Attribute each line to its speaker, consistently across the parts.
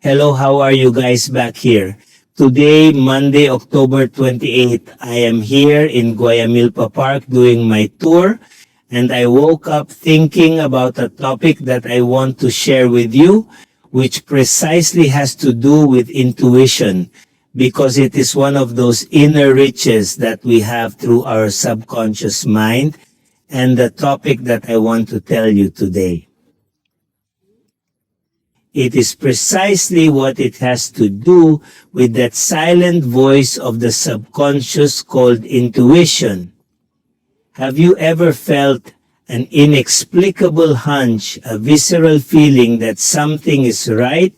Speaker 1: Hello, how are you guys back here? Today, Monday, October 28th, I am here in Guayamilpa Park doing my tour, and I woke up thinking about a topic that I want to share with you, which precisely has to do with intuition, because it is one of those inner riches that we have through our subconscious mind, and the topic that I want to tell you today. It is precisely what it has to do with that silent voice of the subconscious called intuition. Have you ever felt an inexplicable hunch, a visceral feeling that something is right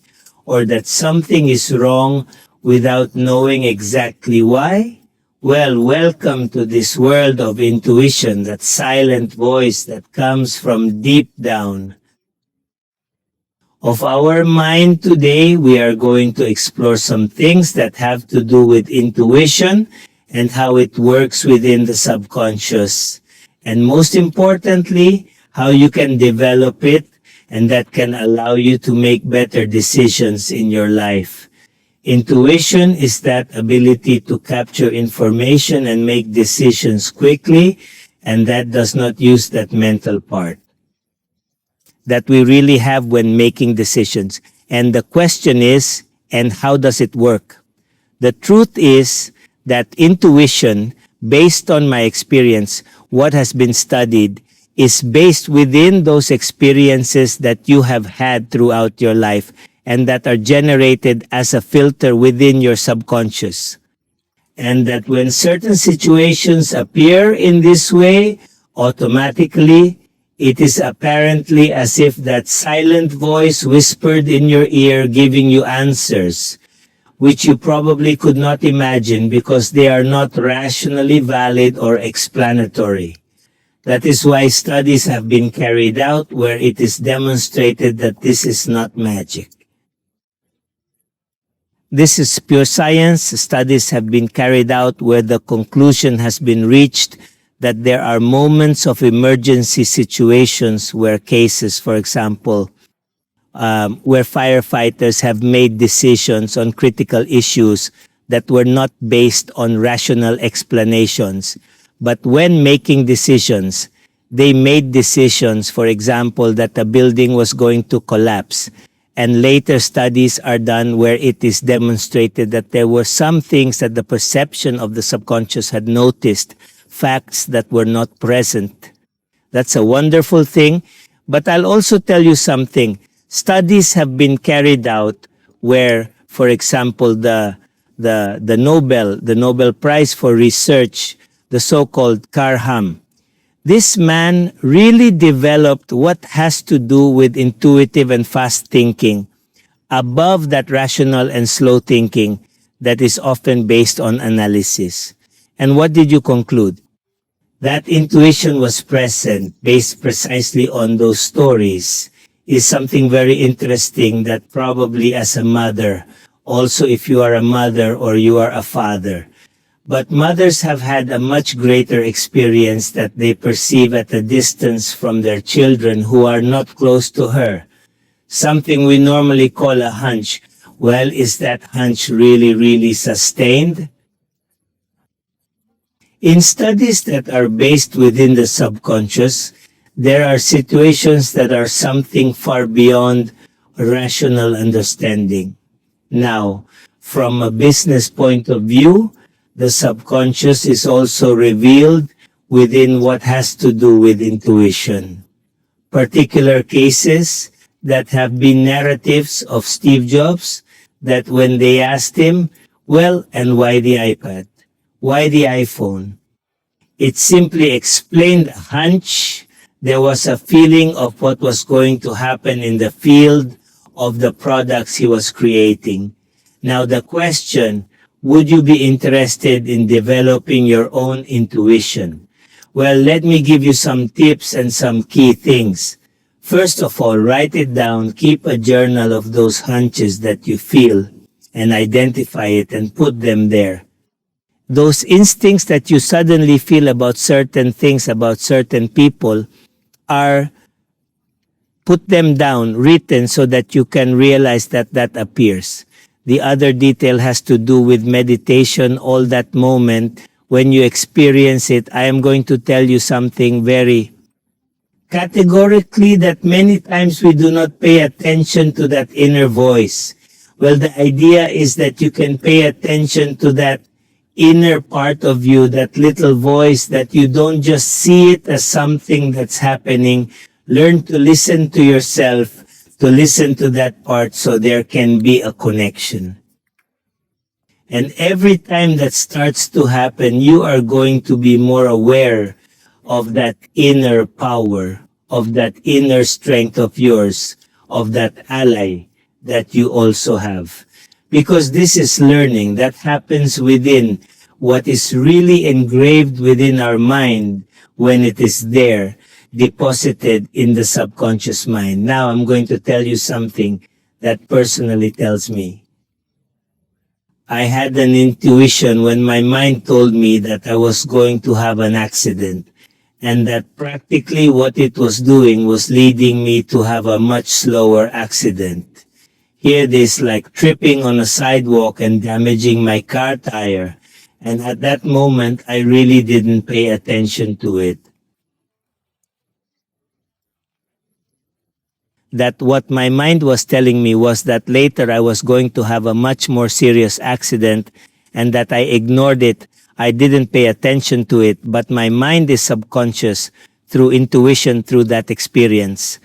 Speaker 1: or that something is wrong without knowing exactly why? Well, welcome to this world of intuition, that silent voice that comes from deep down of our mind. Today, we are going to explore some things that have to do with intuition and how it works within the subconscious. And most importantly, how you can develop it and that can allow you to make better decisions in your life. Intuition is that ability to capture information and make decisions quickly, and that does not use that mental part that we really have when making decisions. And the question is, and how does it work? The truth is that intuition, based on my experience, what has been studied, is based within those experiences that you have had throughout your life and that are generated as a filter within your subconscious. And that when certain situations appear in this way, automatically, it is apparently as if that silent voice whispered in your ear giving you answers, which you probably could not imagine because they are not rationally valid or explanatory. That is why studies have been carried out where it is demonstrated that this is not magic. This is pure science. Studies have been carried out where the conclusion has been reached that there are moments of emergency situations where cases, for example, where firefighters have made decisions on critical issues that were not based on rational explanations. But when making decisions, they made decisions, for example, that a building was going to collapse. And later studies are done where it is demonstrated that there were some things that the perception of the subconscious had noticed, facts that were not present. That's a wonderful thing. But I'll also tell you something. Studies have been carried out where, for example, the Nobel Prize for Research, the so-called Carham, this man really developed what has to do with intuitive and fast thinking above that rational and slow thinking that is often based on analysis. And what did you conclude? That intuition was present based precisely on those stories is something very interesting that probably as a mother, also if you are a mother or you are a father, but mothers have had a much greater experience that they perceive at a distance from their children who are not close to her. Something we normally call a hunch. Well, is that hunch really sustained? In studies that are based within the subconscious, there are situations that are something far beyond rational understanding. Now, from a business point of view, the subconscious is also revealed within what has to do with intuition. Particular cases that have been narratives of Steve Jobs that when they asked him, well, and why the iPad? Why the iPhone? It simply explained a hunch. There was a feeling of what was going to happen in the field of the products he was creating. Now the question, would you be interested in developing your own intuition? Well, let me give you some tips and some key things. First of all, write it down, keep a journal of those hunches that you feel and identify it and put them there. Those instincts that you suddenly feel about certain things, about certain people, are Put them down, written, so that you can realize that that appears. The other detail has to do with meditation, all that moment when you experience it. I am going to tell you something very categorically, that many times we do not pay attention to that inner voice. Well, the idea is that you can pay attention to that inner part of you, that little voice, that you don't just see it as something that's happening. Learn to listen to yourself, to listen to that part, so there can be a connection. And every time that starts to happen, you are going to be more aware of that inner power, of that inner strength of yours, of that ally that you also have. Because this is learning that happens within, what is really engraved within our mind when it is there, deposited in the subconscious mind. Now I'm going to tell you something that personally tells me. I had an intuition when my mind told me that I was going to have an accident, and that practically what it was doing was leading me to have a much slower accident. Here it is, like tripping on a sidewalk and damaging my car tire. And at that moment, I really didn't pay attention to it. That what my mind was telling me was that later I was going to have a much more serious accident, and that I ignored it. I didn't pay attention to it, but my mind is subconscious through intuition, through that experience.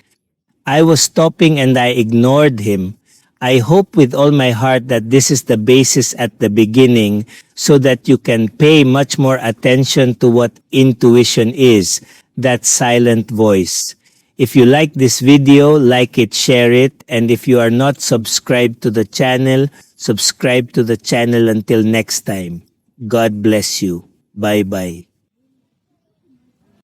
Speaker 1: I was stopping and I ignored him. I hope with all my heart that this is the basis at the beginning, so that you can pay much more attention to what intuition is, that silent voice. If you like this video, like it, share it, and if you are not subscribed to the channel, subscribe to the channel. Until next time, God bless you. Bye-bye.